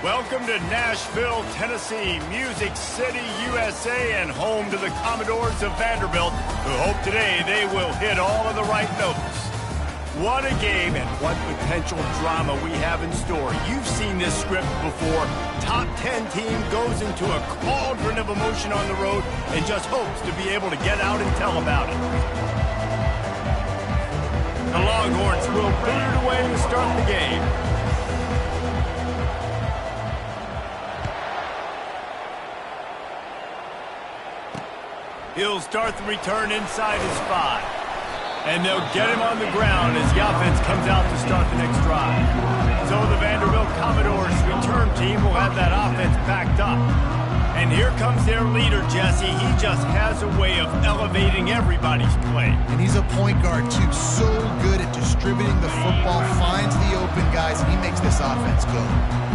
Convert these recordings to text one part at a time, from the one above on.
Welcome to Nashville, Tennessee, Music City, USA, and home to the Commodores of Vanderbilt, who hope today they will hit all of the right notes. What a game and what potential drama we have in store. You've seen this script before. Top 10 team goes into a cauldron of emotion on the road and just hopes to be able to get out and tell about it. The Longhorns will boot it away to start the game. He'll start the return inside his 5. And they'll get him on the ground as the offense comes out to start the next drive. So the Vanderbilt Commodores return team will have that offense backed up. And here comes their leader, Jesse. He just has a way of elevating everybody's play. And he's a point guard, too. So good at distributing the football, finds the open guys, and he makes this offense go.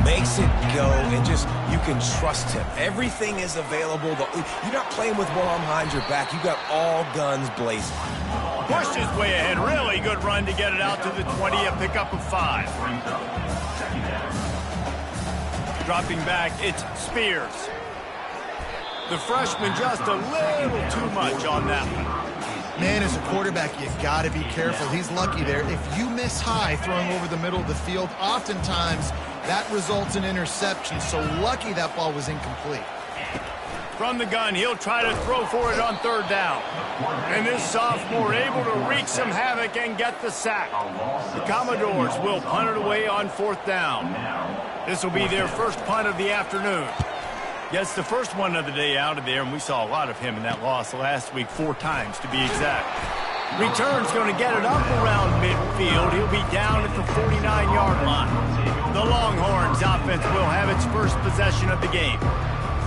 Makes it go, and just, you can trust him. Everything is available. You're not playing with one arm behind your back. You got all guns blazing. Pushed his way ahead. Really good run to get it out to the 20, a pickup of 5. Dropping back, it's Spears. The freshman just a little too much on that one. Man, as a quarterback, you got to be careful. He's lucky there. If you miss high throwing over the middle of the field, oftentimes that results in interception. So lucky that ball was incomplete. From the gun, he'll try to throw for it on 3rd down. And this sophomore able to wreak some havoc and get the sack. The Commodores will punt it away on 4th down. This will be their first punt of the afternoon. Yes, the first one of the day out of there, and we saw a lot of him in that loss last week, 4 times to be exact. Return's going to get it up around midfield. He'll be down at the 49-yard line. The Longhorns offense will have its first possession of the game.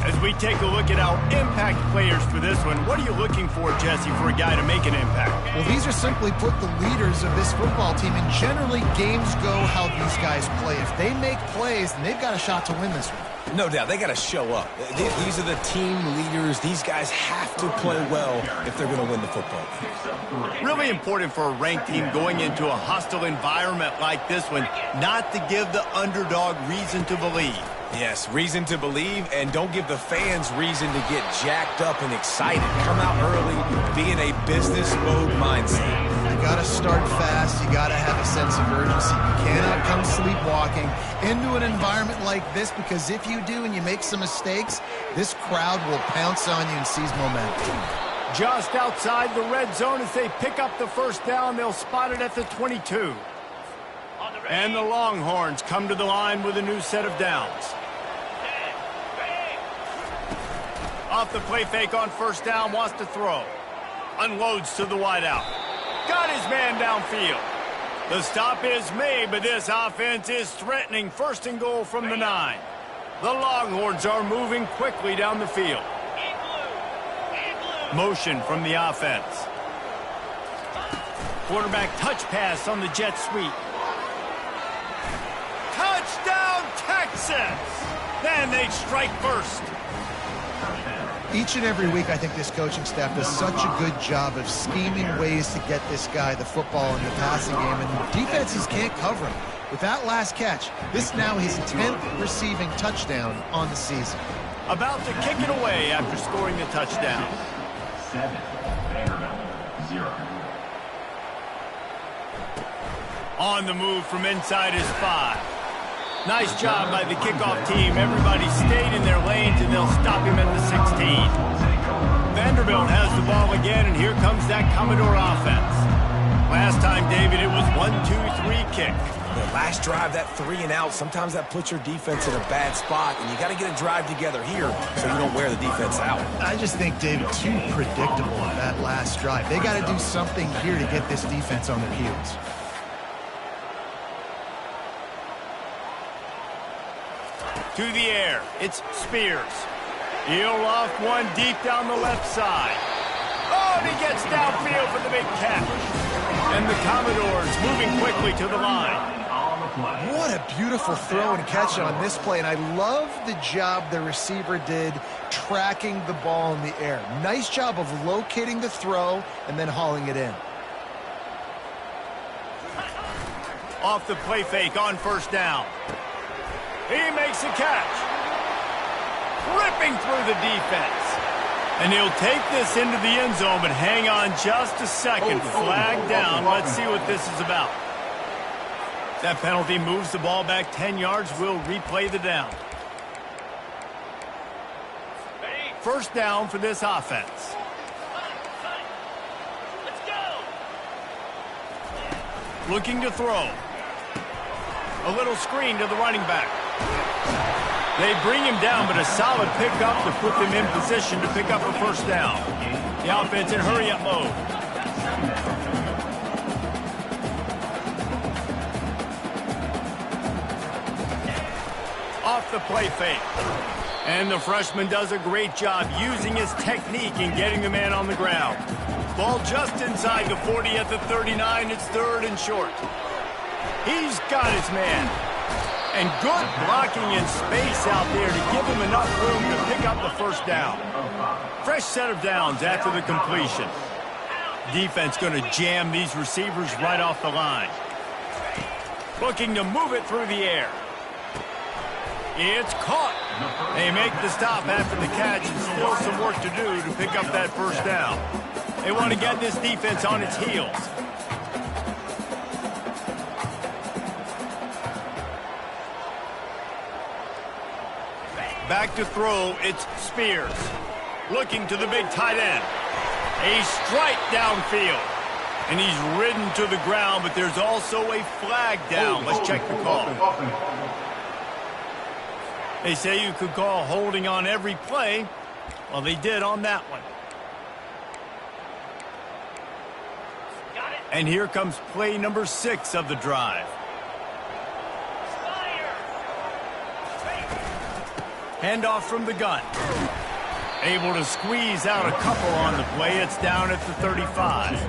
As we take a look at our impact players for this one, what are you looking for, Jesse, for a guy to make an impact? Well, these are simply put the leaders of this football team, and generally games go how these guys play. If they make plays, then they've got a shot to win this one. No doubt, they got to show up. These are the team leaders. These guys have to play well if they're going to win the football game. Really important for a ranked team going into a hostile environment like this one, not to give the underdog reason to believe. Yes, reason to believe, and don't give the fans reason to get jacked up and excited. Come out early, be in a business mode mindset. You got to start fast. You got to have a sense of urgency. You cannot come sleepwalking into an environment like this, because if you do and you make some mistakes, this crowd will pounce on you and seize momentum. Just outside the red zone as they pick up the 1st down, they'll spot it at the 22. And the Longhorns come to the line with a new set of downs. Off the play fake on 1st down, wants to throw. Unloads to the wideout. Got his man downfield. The stop is made, but this offense is threatening 1st and goal from the 9. The Longhorns are moving quickly down the field. Motion from the offense. Quarterback touch pass on the jet sweep. Touchdown, Texas! Then they strike first. Each and every week, I think this coaching staff does such a good job of scheming ways to get this guy the football in the passing game, and defenses can't cover him. With that last catch, this now his 10th receiving touchdown on the season. About to kick it away after scoring the touchdown. 7, Vanderbilt, 0. On the move from inside his 5. Nice job by the kickoff team. Everybody stayed in their lanes, and they'll stop him at the 16. Vanderbilt has the ball again, and here comes that Commodore offense. Last time, David, it was 1-2-3 kick. The last drive, that 3 and out, sometimes that puts your defense in a bad spot, and you got to get a drive together here so you don't wear the defense out. I just think, David, too predictable on that last drive. They got to do something here to get this defense on their heels. To the air, it's Spears. He'll loft one deep down the left side. Oh, and he gets downfield for the big catch. And the Commodores moving quickly to the line. What a beautiful throw and catch on this play, and I love the job the receiver did tracking the ball in the air. Nice job of locating the throw and then hauling it in. Off the play fake on 1st down. He makes a catch. Ripping through the defense. And he'll take this into the end zone, but hang on just a second. Flag down. Let's see what this is about. That penalty moves the ball back 10 yards. We'll replay the down. First down for this offense. Let's go. Looking to throw. A little screen to the running back. They bring him down, but a solid pickup to put them in position to pick up a first down. The offense in hurry-up mode. Off the play fake. And the freshman does a great job using his technique and getting the man on the ground. Ball just inside the 40 at the 39. It's third and short. He's got his man. And good blocking in space out there to give him enough room to pick up the first down. Fresh set of downs after the completion. Defense going to jam these receivers right off the line. Looking to move it through the air. It's caught. They make the stop after the catch, and still some work to do to pick up that first down. They want to get this defense on its heels. Back to throw, it's Spears. Looking to the big tight end. A strike downfield. And he's ridden to the ground, but there's also a flag down. Let's check the call. They say you could call holding on every play. Well, they did on that one. And here comes play number 6 of the drive. Handoff from the gun. Able to squeeze out a couple on the play. It's down at the 35.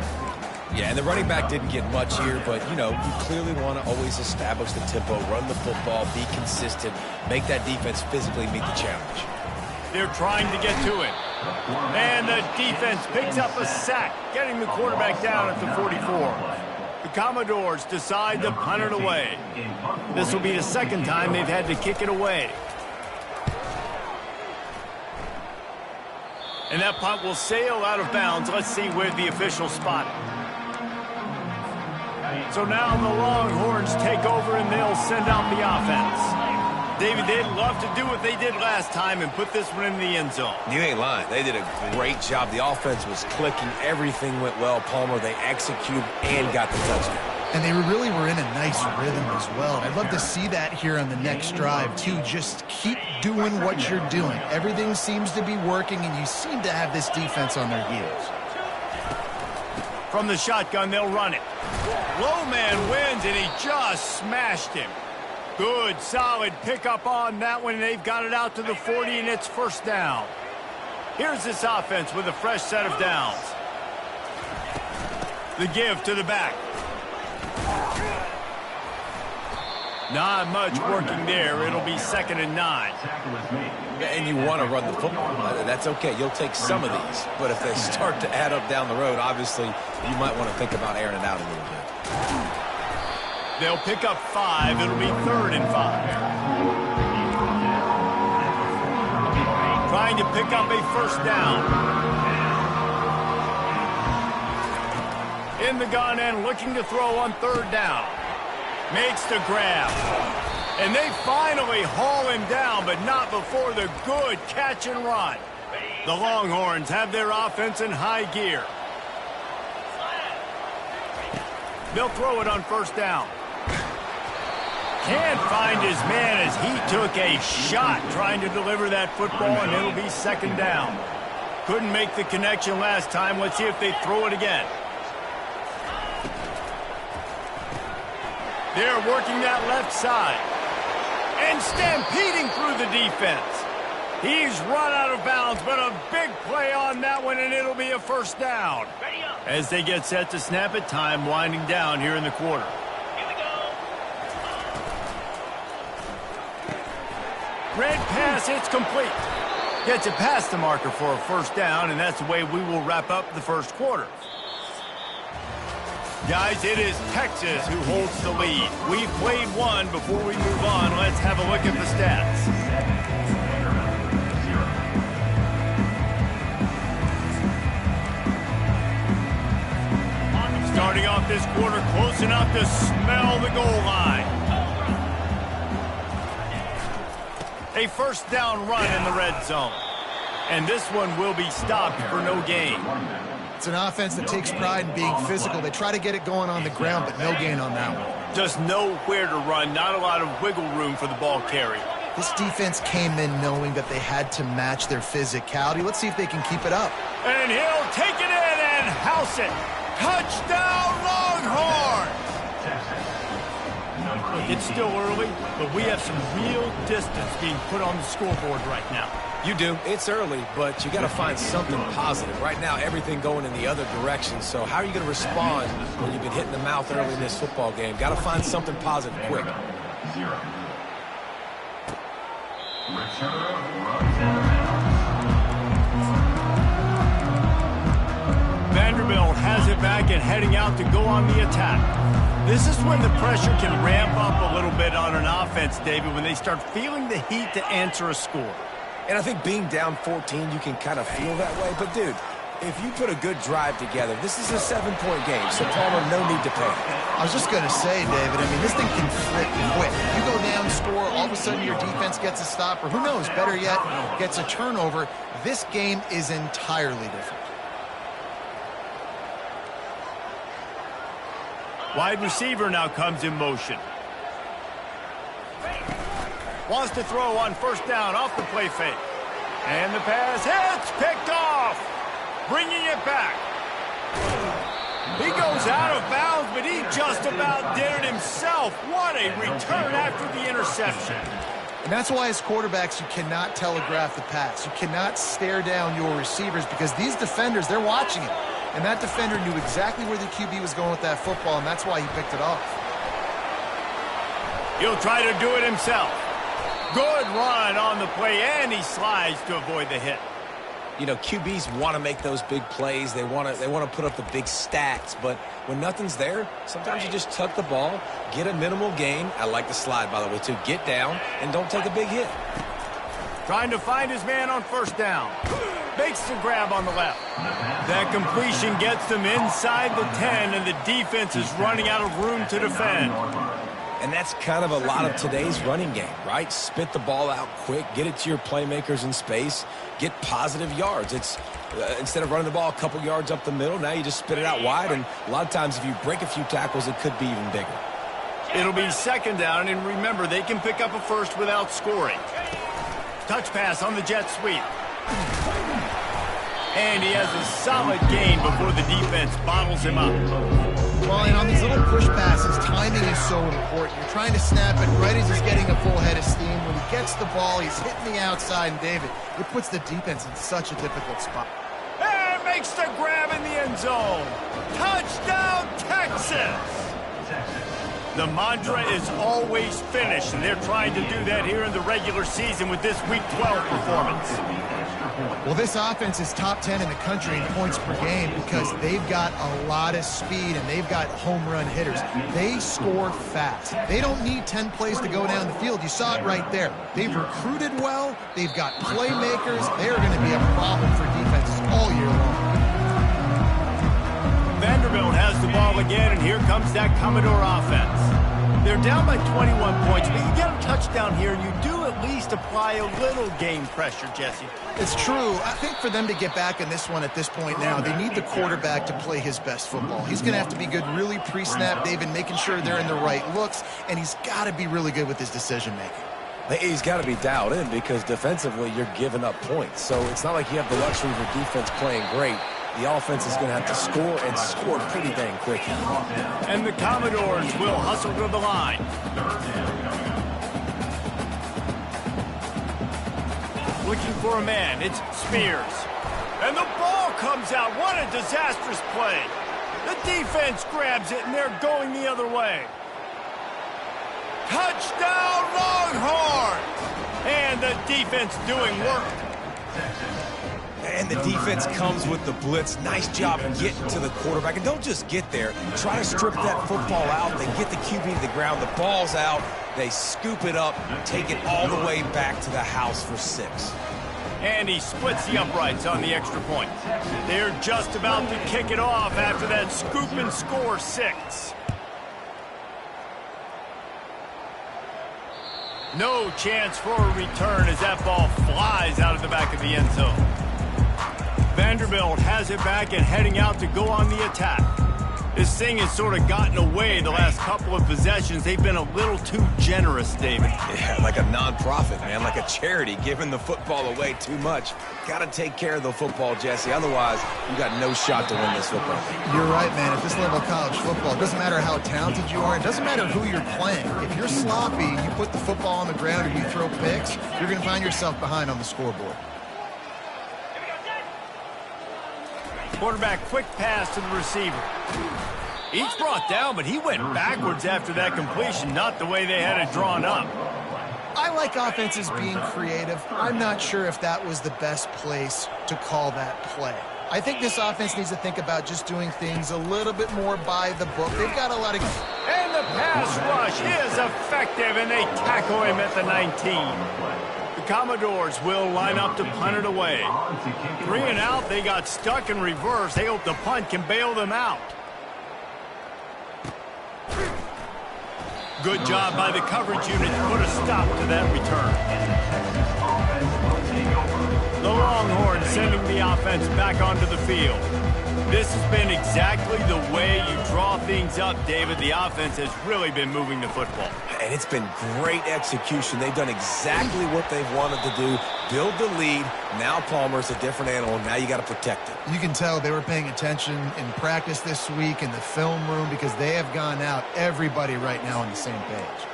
Yeah, and the running back didn't get much here, but, you know, you clearly want to always establish the tempo, run the football, be consistent, make that defense physically meet the challenge. They're trying to get to it. And the defense picks up a sack, getting the quarterback down at the 44. The Commodores decide to punt it away. This will be the second time they've had to kick it away. And that punt will sail out of bounds. Let's see where the officials spot it. So now the Longhorns take over and they'll send out the offense. David, they'd love to do what they did last time and put this one in the end zone. You ain't lying. They did a great job. The offense was clicking. Everything went well. Palmer, they executed and got the touchdown. And they really were in a nice rhythm as well. And I'd love to see that here on the next drive, too. Just keep doing what you're doing. Everything seems to be working, and you seem to have this defense on their heels. From the shotgun, they'll run it. Low man wins, and he just smashed him. Good, solid pickup on that one. They've got it out to the 40, and it's first down. Here's this offense with a fresh set of downs. The give to the back. Not much working there. It'll be 2nd and 9. And you want to run the football. That's okay. You'll take some of these. But if they start to add up down the road, obviously, you might want to think about airing it out a little bit. They'll pick up 5. It'll be 3rd and 5. Trying to pick up a first down. In the gun and looking to throw on 3rd down. Makes the grab. And they finally haul him down, but not before the good catch and run. The Longhorns have their offense in high gear. They'll throw it on 1st down. Can't find his man as he took a shot trying to deliver that football, and it'll be 2nd down. Couldn't make the connection last time. Let's see if they throw it again. They're working that left side. And stampeding through the defense. He's run out of bounds, but a big play on that one, and it'll be a first down. As they get set to snap it, time winding down here in the quarter. Here we go. Red pass, it's complete. Gets it past the marker for a first down, and that's the way we will wrap up the first quarter. Guys, it is Texas who holds the lead. We've played one. Before we move on, let's have a look at the stats. Starting off this quarter close enough to smell the goal line. A first down run in the red zone. And this one will be stopped for no gain. It's an offense that takes pride in being physical. They try to get it going on the ground, but no gain on that one. Just nowhere to run, not a lot of wiggle room for the ball carry. This defense came in knowing that they had to match their physicality. Let's see if they can keep it up. And he'll take it in and house it. Touchdown, Longhorns! Look, it's still early, but we have some real distance being put on the scoreboard right now. You do. It's early, but you got to find something positive. Right now, everything going in the other direction. So how are you going to respond when you've been hit in the mouth early in this football game? Got to find something positive quick. Vanderbilt has it back and heading out to go on the attack. This is when the pressure can ramp up a little bit on an offense, David, when they start feeling the heat to answer a score. And I think being down 14, you can kind of feel that way. But, dude, if you put a good drive together, this is a 7-point game. So, Palmer, no need to panic. I was just going to say, David, I mean, this thing can flip quick. You go down, score, all of a sudden your defense gets a stop, or who knows, better yet, gets a turnover. This game is entirely different. Wide receiver now comes in motion. Wants to throw on first down off the play fake. And the pass hits, picked off. Bringing it back. He goes out of bounds, but he just about did it himself. What a return after the interception. And that's why as quarterbacks, you cannot telegraph the pass. You cannot stare down your receivers because these defenders, they're watching it. And that defender knew exactly where the QB was going with that football, and that's why he picked it off. He'll try to do it himself. Good run on the play, and he slides to avoid the hit. You know, QBs want to make those big plays. They want to put up the big stats. But when nothing's there, sometimes you just tuck the ball, get a minimal gain. I like the slide, by the way, too. Get down and don't take a big hit. Trying to find his man on first down. Makes the grab on the left. That completion gets them inside the 10, and the defense is running out of room to defend. And that's kind of a lot of today's running game, right? Spit the ball out quick, get it to your playmakers in space, get positive yards. It's instead of running the ball a couple yards up the middle, now you just spit it out wide, and a lot of times if you break a few tackles, it could be even bigger. It'll be second down, and remember, they can pick up a first without scoring. Touch pass on the jet sweep. And he has a solid gain before the defense bottles him up. Well, and on these little push passes, timing is so important. You're trying to snap it right as he's getting a full head of steam. When he gets the ball, he's hitting the outside, and David, it puts the defense in such a difficult spot. And makes the grab in the end zone. Touchdown, Texas! The mantra is always finish, and they're trying to do that here in the regular season with this Week 12 performance. Well, this offense is top 10 in the country in points per game because they've got a lot of speed and they've got home run hitters. They score fast. They don't need 10 plays to go down the field. You saw it right there. They've recruited well. They've got playmakers. They're going to be a problem for defenses all year long. Vanderbilt has the ball again, and here comes that Commodore offense. They're down by 21 points, but you get a touchdown here, and you do at least apply a little game pressure, Jesse. It's true. I think for them to get back in this one at this point now, they need the quarterback to play his best football. He's going to have to be good really pre-snap, David, making sure they're in the right looks, and he's got to be really good with his decision-making. He's got to be dialed in because defensively you're giving up points. So it's not like you have the luxury of your defense playing great. The offense is going to have to score and score pretty dang quick. And the Commodores will hustle to the line. Looking for a man. It's Spears. And the ball comes out. What a disastrous play. The defense grabs it, and they're going the other way. Touchdown, Longhorns! And the defense doing work. And the defense comes with the blitz. Nice job getting to the quarterback. And don't just get there. Try to strip that football out. They get the QB to the ground. The ball's out. They scoop it up, take it all the way back to the house for 6. And he splits the uprights on the extra point. They're just about to kick it off after that scoop and score 6. No chance for a return as that ball flies out of the back of the end zone. Vanderbilt has it back and heading out to go on the attack. This thing has sort of gotten away the last couple of possessions. They've been a little too generous, David. Yeah, like a nonprofit, man, like a charity, giving the football away too much. Got to take care of the football, Jesse. Otherwise, you got no shot to win this football game. You're right, man. At this level of college football, it doesn't matter how talented you are. It doesn't matter who you're playing. If you're sloppy, you put the football on the ground and you throw picks, you're going to find yourself behind on the scoreboard. Quarterback quick pass to the receiver. He's brought down, but he went backwards after that completion, not the way they had it drawn up. I like offenses being creative. I'm not sure if that was the best place to call that play. I think this offense needs to think about just doing things a little bit more by the book. They've got a lot of... And the pass rush is effective, and they tackle him at the 19. The Commodores will line up to punt it away. 3 and out, they got stuck in reverse. They hope the punt can bail them out. Good job by the coverage unit to put a stop to that return. The Longhorns sending the offense back onto the field. This has been exactly the way you draw things up, David. The offense has really been moving the football. And it's been great execution. They've done exactly what they've wanted to do. Build the lead. Now Palmer's a different animal. Now you got to protect it. You can tell they were paying attention in practice this week in the film room because they have gone out, everybody right now on the same page.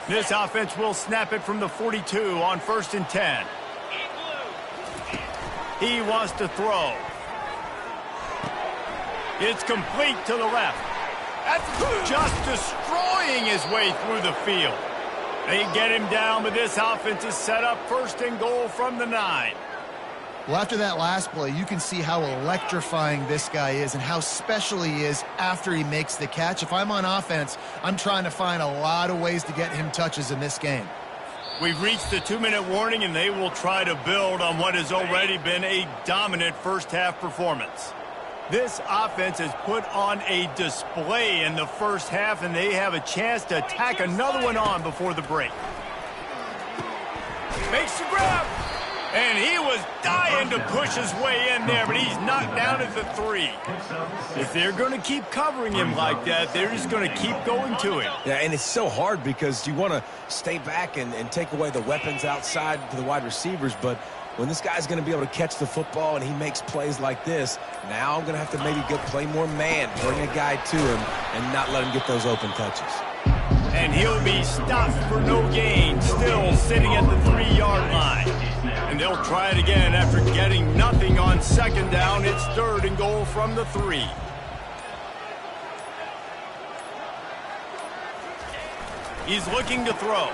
This offense will snap it from the 42 on 1st and 10. He wants to throw. It's complete to the left. That's just destroying his way through the field. They get him down, but this offense is set up 1st and goal from the 9. Well, after that last play, you can see how electrifying this guy is and how special he is after he makes the catch. If I'm on offense, I'm trying to find a lot of ways to get him touches in this game. We've reached the 2-minute warning, and they will try to build on what has already been a dominant first-half performance. This offense has put on a display in the first half, and they have a chance to tack another one on before the break. Makes the grab, and he was dying to push his way in there, but he's knocked down at the 3. If they're going to keep covering him like that, they're just going to keep going to him. Yeah, and it's so hard because you want to stay back and take away the weapons outside to the wide receivers, but when this guy's going to be able to catch the football and he makes plays like this, now I'm going to have to maybe play more man, bring a guy to him, and not let him get those open touches. And he'll be stopped for no gain, still sitting at the 3-yard line. And they'll try it again after getting nothing on 2nd down. It's 3rd and goal from the 3. He's looking to throw.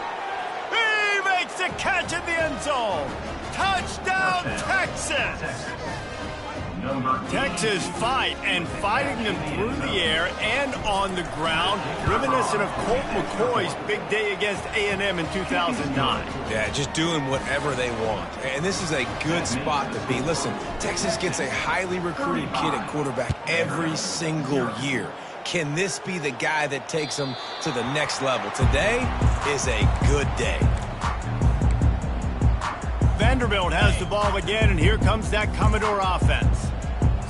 He makes the catch in the end zone. Touchdown, Texas! Texas fighting them through the air and on the ground, reminiscent of Colt McCoy's big day against A&M in 2009. Yeah, just doing whatever they want. And this is a good spot to be. Listen, Texas gets a highly recruited kid at quarterback every single year. Can this be the guy that takes them to the next level? Today is a good day. Vanderbilt has the ball again, and here comes that Commodore offense.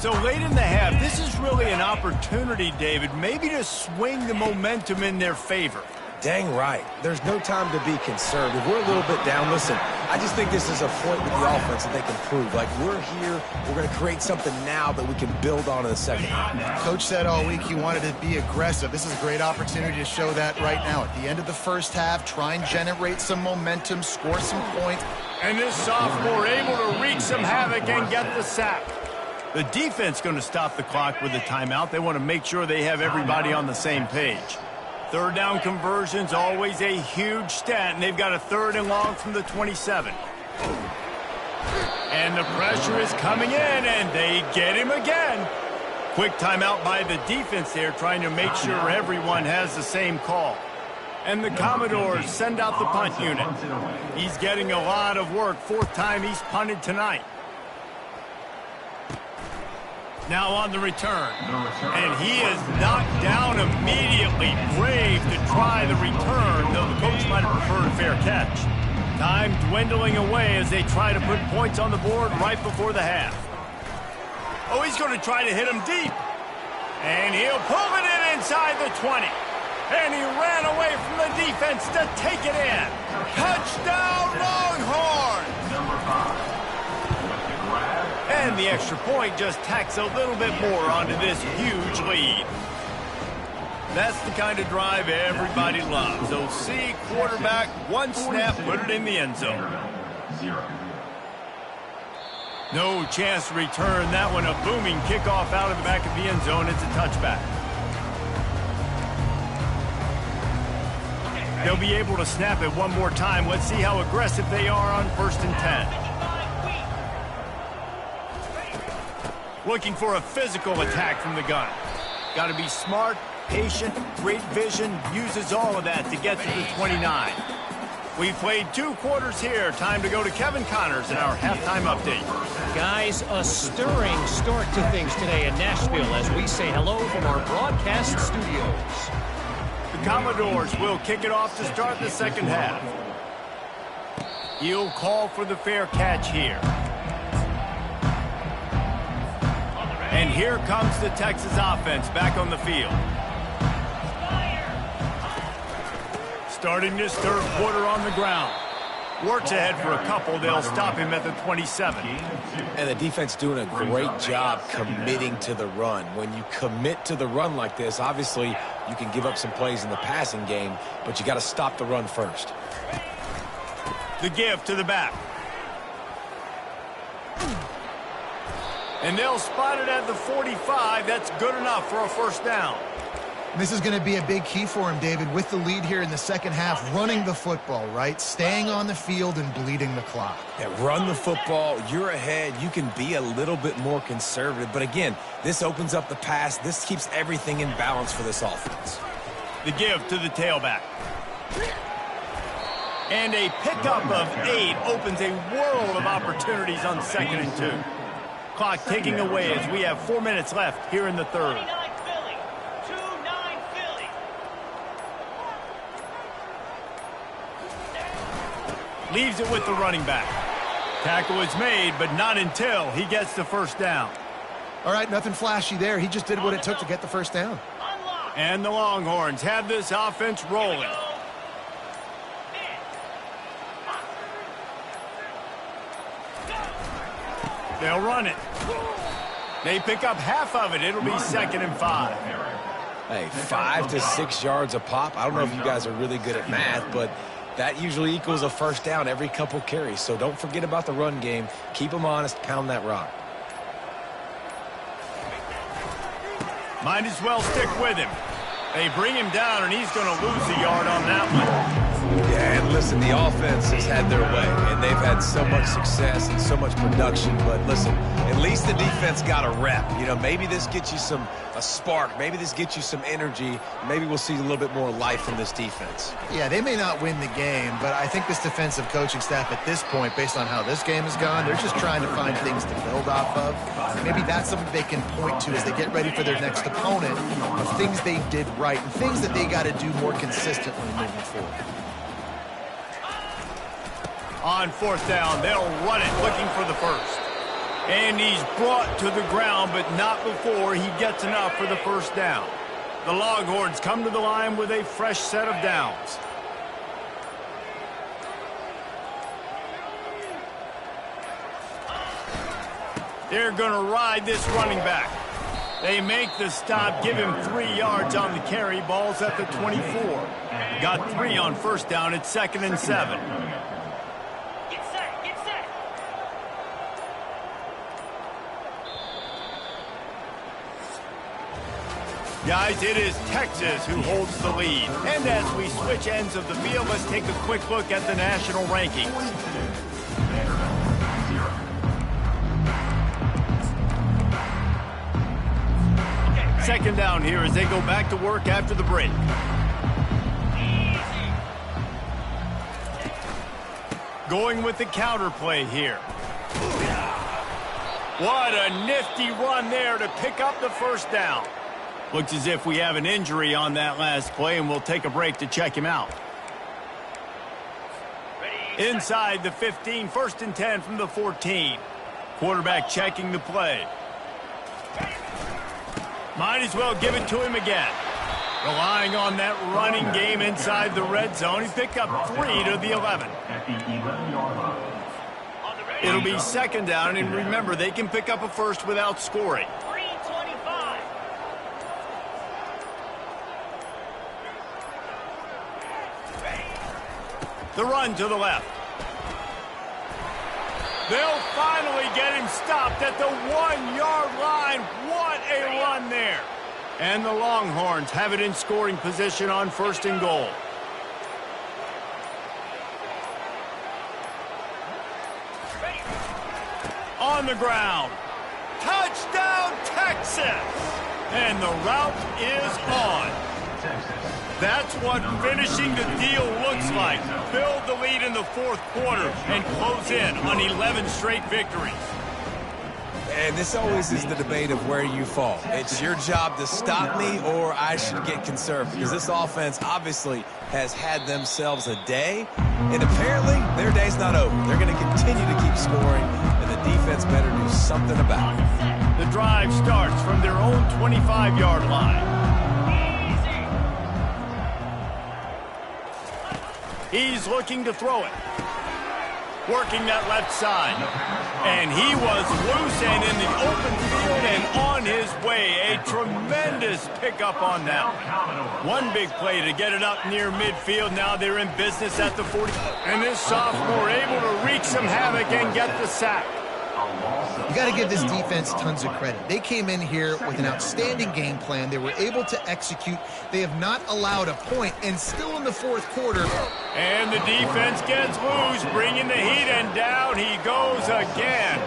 So late in the half, this is really an opportunity, David, maybe to swing the momentum in their favor. Dang right. There's no time to be conservative. We're a little bit down. Listen, I just think this is a point with the offense that they can prove. Like, we're here, we're going to create something now that we can build on in the second half. Coach said all week he wanted to be aggressive. This is a great opportunity to show that right now. At the end of the first half, try and generate some momentum, score some points. And this sophomore able to wreak some havoc and get the sack. The defense going to stop the clock with a timeout. They want to make sure they have everybody on the same page. 3rd down conversion's always a huge stat, and they've got a 3rd and long from the 27. And the pressure is coming in, and they get him again. Quick timeout by the defense there, trying to make sure everyone has the same call. And the Commodores send out the punt unit. He's getting a lot of work. Fourth time he's punted tonight. Now on the return. And he is knocked down immediately. Brave to try the return, though the coach might have preferred a fair catch. Time dwindling away as they try to put points on the board right before the half. Oh, he's going to try to hit him deep. And he'll pull it in inside the 20. And he ran away from the defense to take it in. Touchdown, Longhorns! And the extra point just tacks a little bit more onto this huge lead. That's the kind of drive everybody loves. So see quarterback, one snap, put it in the end zone. No chance to return that one. A booming kickoff out of the back of the end zone. It's a touchback. They'll be able to snap it one more time. Let's see how aggressive they are on 1st and 10. Looking for a physical attack from the gun. Got to be smart, patient, great vision, uses all of that to get to the 29. We've played 2 quarters here. Time to go to Kevin Connors in our halftime update. Guys, a stirring start to things today in Nashville as we say hello from our broadcast studios. The Commodores will kick it off to start the second half. He'll call for the fair catch here. And here comes the Texas offense back on the field. Starting this third quarter on the ground. Works ahead for a couple. They'll stop him at the 27. And the defense doing a great job committing to the run. When you commit to the run like this, obviously you can give up some plays in the passing game, but you got to stop the run first. The give to the back. And they'll spot it at the 45. That's good enough for a first down. This is going to be a big key for him, David, with the lead here in the second half, running the football, right? Staying on the field and bleeding the clock. Yeah, run the football. You're ahead. You can be a little bit more conservative. But again, this opens up the pass. This keeps everything in balance for this offense. The give to the tailback. And a pickup of 8 opens a world of opportunities on 2nd and 2. Clock ticking away as we have 4 minutes left here in the third. Leaves it with the running back. Tackle is made, but not until he gets the first down. All right, nothing flashy there. He just did what it took to get the first down. And the Longhorns have this offense rolling. They'll run it. They pick up half of it. It'll be 2nd and 5. Hey, 5 to 6 yards a pop. I don't know if you guys are really good at math, but that usually equals a first down every couple carries. So don't forget about the run game. Keep them honest. Pound that rock. Might as well stick with him. They bring him down, and he's going to lose a yard on that one. Yeah, and listen, the offense has had their way, and they've had so much success and so much production. But listen, at least the defense got a rep. You know, maybe this gets you a spark. Maybe this gets you some energy. Maybe we'll see a little bit more life from this defense. Yeah, they may not win the game, but I think this defensive coaching staff at this point, based on how this game has gone, they're just trying to find things to build off of. Maybe that's something they can point to as they get ready for their next opponent, of things they did right and things that they got to do more consistently moving forward. On 4th down, they'll run it, looking for the first. And he's brought to the ground, but not before he gets enough for the first down. The Longhorns come to the line with a fresh set of downs. They're going to ride this running back. They make the stop, give him 3 yards on the carry. Ball's at the 24. Got 3 on first down. It's 2nd and 7. Guys, it is Texas who holds the lead. And as we switch ends of the field, let's take a quick look at the national rankings. second down here as they go back to work after the break. Going with the counter play here. What a nifty run there to pick up the first down. Looks as if we have an injury on that last play, and we'll take a break to check him out. Inside the 15, 1st and 10 from the 14. Quarterback checking the play. Might as well give it to him again. Relying on that running game inside the red zone. He picked up 3 to the 11. At the 11-yard line. It'll be second down, and remember, they can pick up a first without scoring. 3:25. The run to the left. They'll finally get him stopped at the 1-yard line. What a run there. And the Longhorns have it in scoring position on 1st and goal. On the ground. Touchdown, Texas! And the route is on. That's what finishing the deal looks like. Build the lead in the 4th quarter and close in on 11 straight victories. And this always is the debate of where you fall. It's your job to stop me, or I should get conservative, because this offense obviously has had themselves a day, and apparently their day's not over. They're going to continue to keep scoring, and the defense better do something about it. The drive starts from their own 25-yard line. He's looking to throw it. Working that left side. And he was loose and in the open field and on his way. A tremendous pickup on that one. One big play to get it up near midfield. Now they're in business at the 40. And this sophomore able to wreak some havoc and get the sack. You got to give this defense tons of credit. They came in here with an outstanding game plan. They were able to execute. They have not allowed a point, and still in the 4th quarter. And the defense gets loose, bringing the heat, and down he goes again.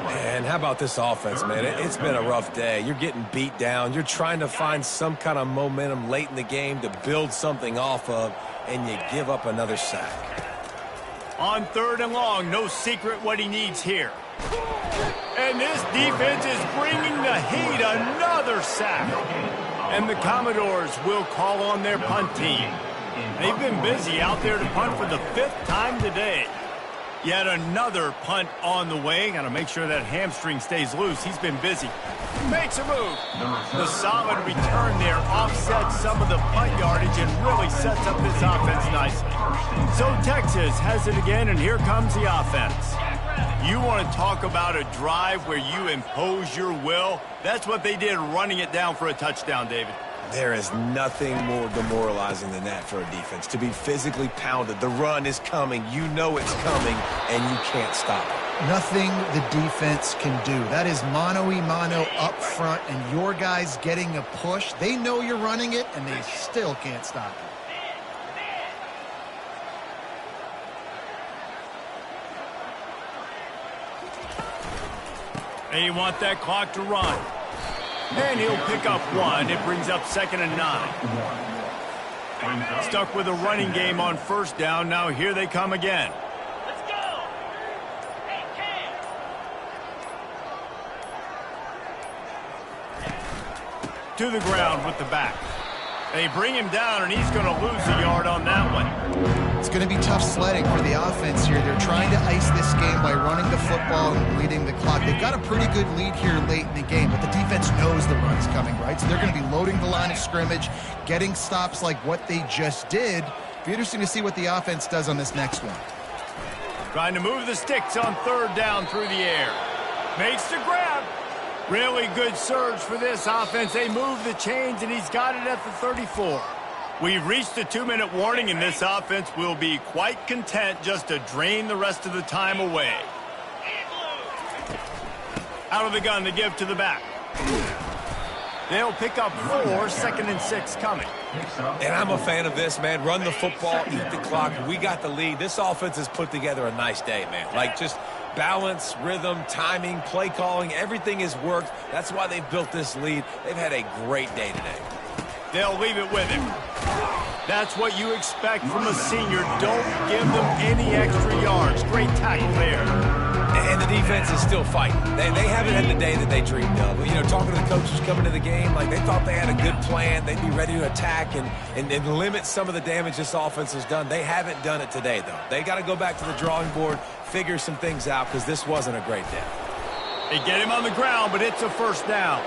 And how about this offense, man? It's been a rough day. You're getting beat down. You're trying to find some kind of momentum late in the game to build something off of, and you give up another sack. On 3rd and long, no secret what he needs here. And this defense is bringing the heat, another sack. And the Commodores will call on their punt team. They've been busy out there to punt for the 5th time today. Yet another punt on the way. Got to make sure that hamstring stays loose. He's been busy. Makes a move. The solid return there offsets some of the punt yardage and really sets up this offense nicely. So Texas has it again, and here comes the offense. You want to talk about a drive where you impose your will? That's what they did, running it down for a touchdown, David. There is nothing more demoralizing than that for a defense. To be physically pounded. The run is coming. You know it's coming, and you can't stop it. Nothing the defense can do. That is mano-a-mano up front, and your guys getting a push. They know you're running it, and they still can't stop it. They want that clock to run. And he'll pick up 1. It brings up 2nd and 9. Stuck with a running game on 1st down. Now here they come again. Let's go. Hey, Cam. To the ground with the back. They bring him down, and he's going to lose a yard on that one. It's going to be tough sledding for the offense here. They're trying to ice this game by running the football and bleeding the clock. They've got a pretty good lead here late in the game, but the defense knows the run's coming, right? So they're going to be loading the line of scrimmage, getting stops like what they just did. It'll be interesting to see what the offense does on this next one. Trying to move the sticks on 3rd down through the air. Makes the grab. Really good surge for this offense. They move the chains, and he's got it at the 34. We've reached the 2-minute warning, and this offense will be quite content just to drain the rest of the time away. Out of the gun to give to the back. They'll pick up 4, 2nd and 6 coming. And I'm a fan of this, man. Run the football, eat the clock. We got the lead. This offense has put together a nice day, man. Like, just Balance, rhythm, timing, play calling, everything has worked. That's why they've built this lead. They've had a great day today. They'll leave it with him. That's what you expect from a senior. Don't give them any extra yards. Great tackle there. And the defense is still fighting. They haven't had the day that they dreamed of. You know, talking to the coaches coming to the game, like they thought they had a good plan. They'd be ready to attack and limit some of the damage this offense has done. They haven't done it today, though. They got to go back to the drawing board, figure some things out, because this wasn't a great day. They get him on the ground, but it's a first down.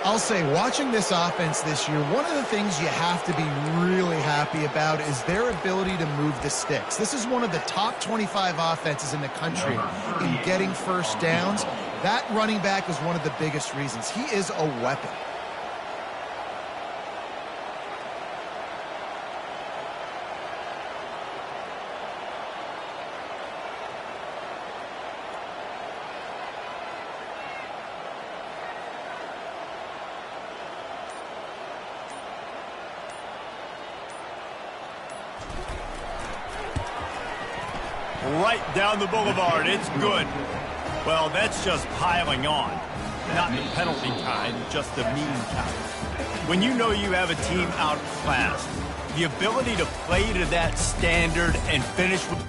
I'll say, watching this offense this year, one of the things you have to be really happy about is their ability to move the sticks. This is one of the top 25 offenses in the country in getting first downs. That running back was one of the biggest reasons. He is a weapon. Right down the boulevard. It's good. Well, that's just piling on. Not the penalty kind, just the mean kind. When you know you have a team outclassed, the ability to play to that standard and finish with